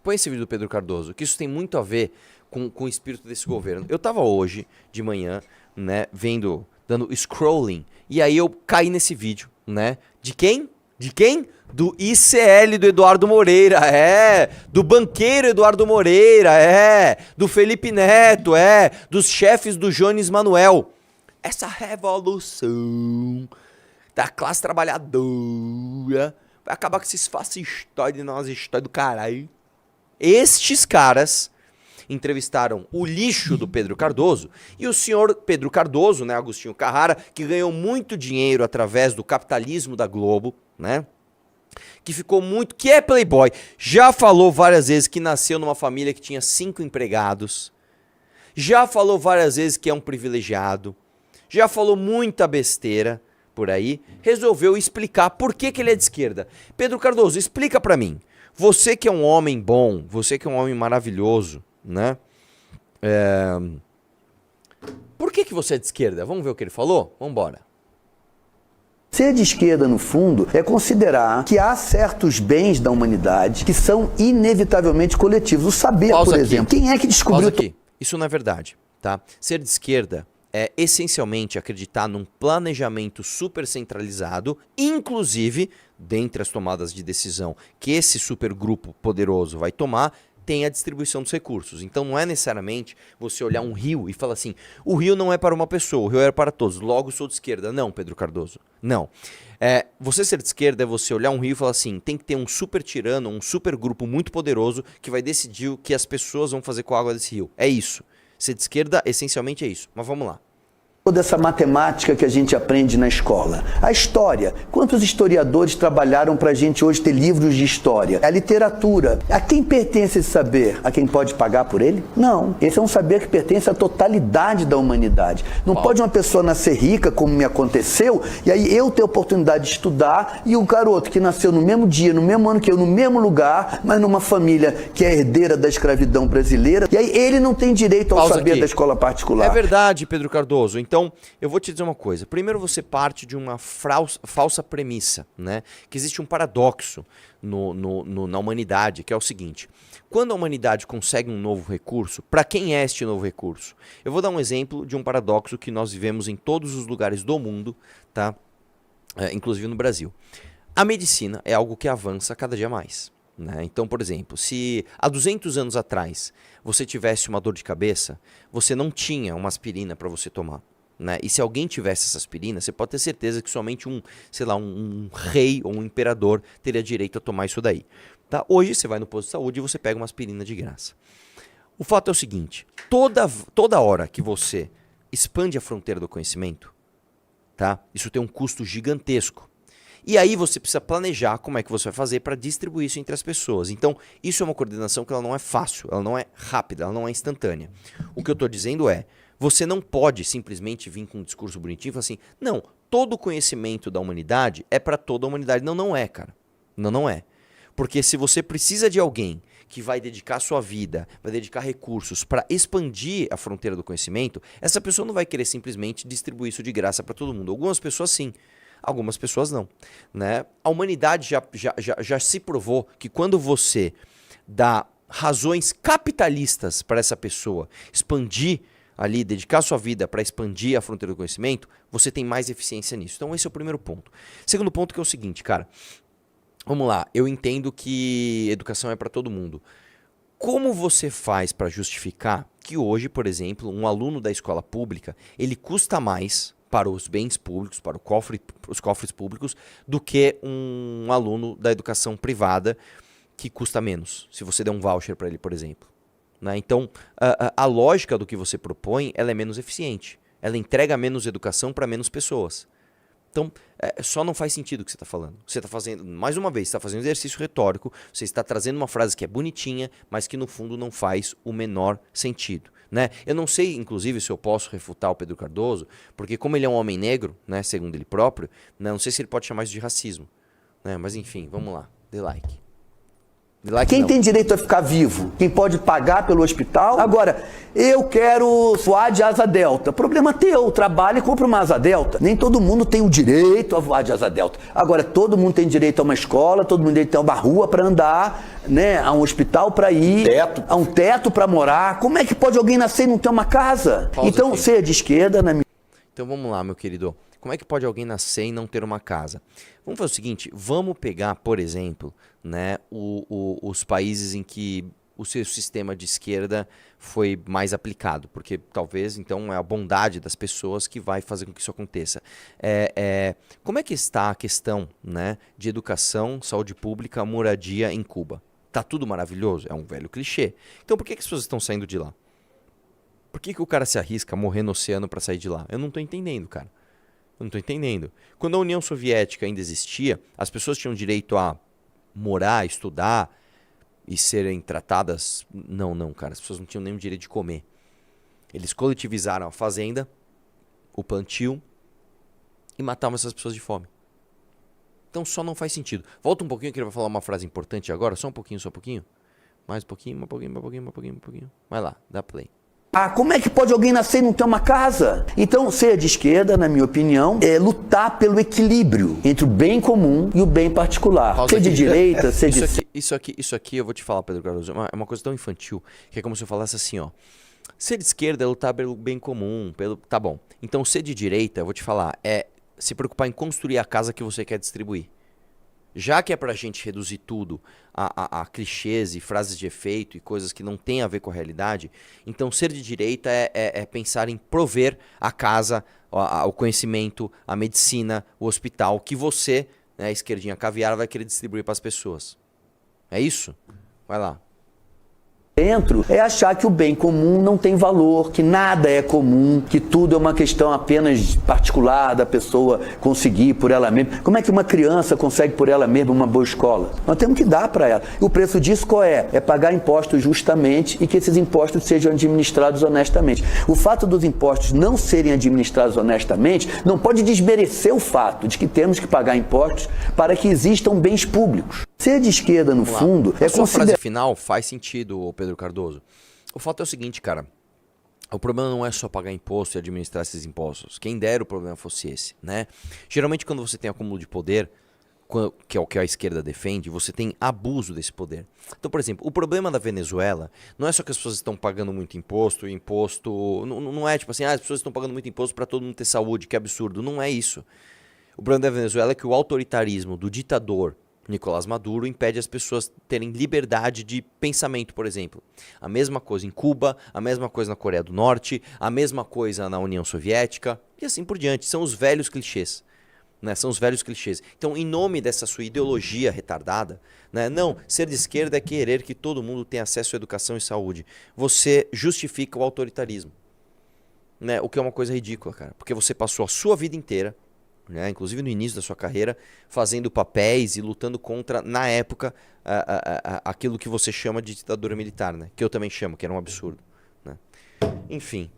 põe esse vídeo do Pedro Cardoso, que isso tem muito a ver com o espírito desse governo. Eu tava hoje, de manhã, né, dando scrolling, e aí eu caí nesse vídeo, né? De quem? De quem? Do ICL do Eduardo Moreira, do banqueiro Eduardo Moreira, do Felipe Neto, dos chefes do Jones Manuel. Essa revolução da classe trabalhadora vai acabar com esses fascistóides, nazistóides do caralho. Estes caras entrevistaram o lixo do Pedro Cardoso e o senhor Pedro Cardoso, né, Agostinho Carrara, que ganhou muito dinheiro através do capitalismo da Globo, né, que é playboy, já falou várias vezes que nasceu numa família que tinha 5 empregados, já falou várias vezes que é um privilegiado, já falou muita besteira por aí, resolveu explicar por que ele é de esquerda. Pedro Cardoso, explica pra mim, você que é um homem bom, você que é um homem maravilhoso, né? Por que você é de esquerda? Vamos ver o que ele falou? Vamos embora. Ser de esquerda, no fundo, é considerar que há certos bens da humanidade que são inevitavelmente coletivos. O saber, por exemplo. Quem é que descobriu... Isso não é verdade, tá? Ser de esquerda é essencialmente acreditar num planejamento super centralizado, inclusive, dentre as tomadas de decisão que esse supergrupo poderoso vai tomar, tem a distribuição dos recursos. Então não é necessariamente você olhar um rio e falar assim, o rio não é para uma pessoa, o rio é para todos, logo sou de esquerda. Não, Pedro Cardoso, não. Você ser de esquerda é você olhar um rio e falar assim, tem que ter um super tirano, um super grupo muito poderoso que vai decidir o que as pessoas vão fazer com a água desse rio. É isso. Ser de esquerda essencialmente é isso. Mas vamos lá. Toda essa matemática que a gente aprende na escola. A história. Quantos historiadores trabalharam para a gente hoje ter livros de história? A literatura. A quem pertence esse saber? A quem pode pagar por ele? Não. Esse é um saber que pertence à totalidade da humanidade. Não pode uma pessoa nascer rica, como me aconteceu, e aí eu ter a oportunidade de estudar, e o garoto que nasceu no mesmo dia, no mesmo ano que eu, no mesmo lugar, mas numa família que é herdeira da escravidão brasileira, e aí ele não tem direito ao saber da escola particular. É verdade, Pedro Cardoso. Então, eu vou te dizer uma coisa. Primeiro, você parte de uma falsa premissa, né? Que existe um paradoxo na humanidade, que é o seguinte. Quando a humanidade consegue um novo recurso, para quem é este novo recurso? Eu vou dar um exemplo de um paradoxo que nós vivemos em todos os lugares do mundo, tá? Inclusive no Brasil. A medicina é algo que avança cada dia mais. Né? Então, por exemplo, se há 200 anos atrás você tivesse uma dor de cabeça, você não tinha uma aspirina para você tomar. Né? E se alguém tivesse essa aspirina, você pode ter certeza que somente um rei ou um imperador teria direito a tomar isso daí. Tá? Hoje você vai no posto de saúde e você pega uma aspirina de graça. O fato é o seguinte, toda hora que você expande a fronteira do conhecimento, tá? Isso tem um custo gigantesco. E aí você precisa planejar como é que você vai fazer para distribuir isso entre as pessoas. Então, isso é uma coordenação que ela não é fácil, ela não é rápida, ela não é instantânea. O que eu estou dizendo é, você não pode simplesmente vir com um discurso bonitinho e falar assim, não, todo o conhecimento da humanidade é para toda a humanidade. Não, não é, cara. Não, não é. Porque se você precisa de alguém que vai dedicar sua vida, vai dedicar recursos para expandir a fronteira do conhecimento, essa pessoa não vai querer simplesmente distribuir isso de graça para todo mundo. Algumas pessoas sim, algumas pessoas não. Né? A humanidade já se provou que quando você dá razões capitalistas para essa pessoa expandir ali, dedicar sua vida para expandir a fronteira do conhecimento, você tem mais eficiência nisso. Então esse é o primeiro ponto. Segundo ponto que é o seguinte, cara. Vamos lá, eu entendo que educação é para todo mundo. Como você faz para justificar que hoje, por exemplo, um aluno da escola pública, ele custa mais para os bens públicos, para os cofres públicos, do que um aluno da educação privada que custa menos, se você der um voucher para ele, por exemplo. Né? Então, a lógica do que você propõe, ela é menos eficiente. Ela entrega menos educação para menos pessoas. Então, só não faz sentido o que você está falando. Você está fazendo, mais uma vez, você está fazendo exercício retórico, você está trazendo uma frase que é bonitinha, mas que no fundo não faz o menor sentido. Né? Eu não sei, inclusive, se eu posso refutar o Pedro Cardoso, porque como ele é um homem negro, né, segundo ele próprio, né, não sei se ele pode chamar isso de racismo. Né? Mas enfim, vamos lá, dê like. Quem tem direito a ficar vivo? Quem pode pagar pelo hospital? Agora, eu quero voar de asa delta. Problema teu, trabalha e compra uma asa delta. Nem todo mundo tem o direito a voar de asa delta. Agora, todo mundo tem direito a uma escola, todo mundo tem direito a uma rua para andar, né? A um hospital para ir, a um teto para morar. Como é que pode alguém nascer e não ter uma casa? Pausa então, aqui. ser de esquerda, na minha... Então vamos lá, meu querido. Como é que pode alguém nascer e não ter uma casa? Vamos fazer o seguinte, vamos pegar, por exemplo, né, os países em que o seu sistema de esquerda foi mais aplicado, porque talvez, então, é a bondade das pessoas que vai fazer com que isso aconteça. Como é que está a questão, né, de educação, saúde pública, moradia em Cuba? Tá tudo maravilhoso? É um velho clichê. Então por que as pessoas estão saindo de lá? Por que o cara se arrisca a morrer no oceano para sair de lá? Eu não tô entendendo, cara. Eu não tô entendendo. Quando a União Soviética ainda existia, as pessoas tinham direito a morar, estudar e serem tratadas... Não, cara. As pessoas não tinham nenhum direito de comer. Eles coletivizaram a fazenda, o plantio e matavam essas pessoas de fome. Então só não faz sentido. Volta um pouquinho que ele vai falar uma frase importante agora. Só um pouquinho, só um pouquinho. Mais um pouquinho, um pouquinho, um pouquinho, um pouquinho, um pouquinho. Vai lá, dá play. Como é que pode alguém nascer e não ter uma casa? Então, ser de esquerda, na minha opinião, é lutar pelo equilíbrio entre o bem comum e o bem particular. Pausa ser de aqui. direita, ser de... Isso aqui, eu vou te falar, Pedro Cardoso, é uma coisa tão infantil, que é como se eu falasse assim, ó. Ser de esquerda é lutar pelo bem comum, Tá bom. Então, ser de direita, eu vou te falar, é se preocupar em construir a casa que você quer distribuir. Já que é pra gente reduzir tudo a clichês e frases de efeito e coisas que não tem a ver com a realidade, então ser de direita é pensar em prover a casa, o conhecimento, a medicina, o hospital, que você, né, esquerdinha caviar, vai querer distribuir para as pessoas. É isso? Vai lá. Dentro é achar que o bem comum não tem valor, que nada é comum, que tudo é uma questão apenas particular da pessoa conseguir por ela mesma. Como é que uma criança consegue por ela mesma uma boa escola? Nós temos que dar para ela. E o preço disso qual é? É pagar impostos justamente e que esses impostos sejam administrados honestamente. O fato dos impostos não serem administrados honestamente não pode desmerecer o fato de que temos que pagar impostos para que existam bens públicos. Ser de esquerda, no fundo, a sua frase final faz sentido, Pedro Cardoso. O fato é o seguinte, cara. O problema não é só pagar imposto e administrar esses impostos. Quem dera o problema fosse esse, né? Geralmente, quando você tem acúmulo de poder, que é o que a esquerda defende, você tem abuso desse poder. Então, por exemplo, o problema da Venezuela não é só que as pessoas estão pagando muito imposto, e imposto... Não é tipo assim, as pessoas estão pagando muito imposto para todo mundo ter saúde, que absurdo. Não é isso. O problema da Venezuela é que o autoritarismo do ditador Nicolás Maduro impede as pessoas terem liberdade de pensamento, por exemplo. A mesma coisa em Cuba, a mesma coisa na Coreia do Norte, a mesma coisa na União Soviética e assim por diante. São os velhos clichês. Né? São os velhos clichês. Então, em nome dessa sua ideologia retardada, né? Não, ser de esquerda é querer que todo mundo tenha acesso à educação e saúde. Você justifica o autoritarismo. Né? O que é uma coisa ridícula, cara. Porque você passou a sua vida inteira, né, inclusive no início da sua carreira, fazendo papéis e lutando contra, na época, aquilo que você chama de ditadura militar, né, que eu também chamo, que era um absurdo. Né? Enfim,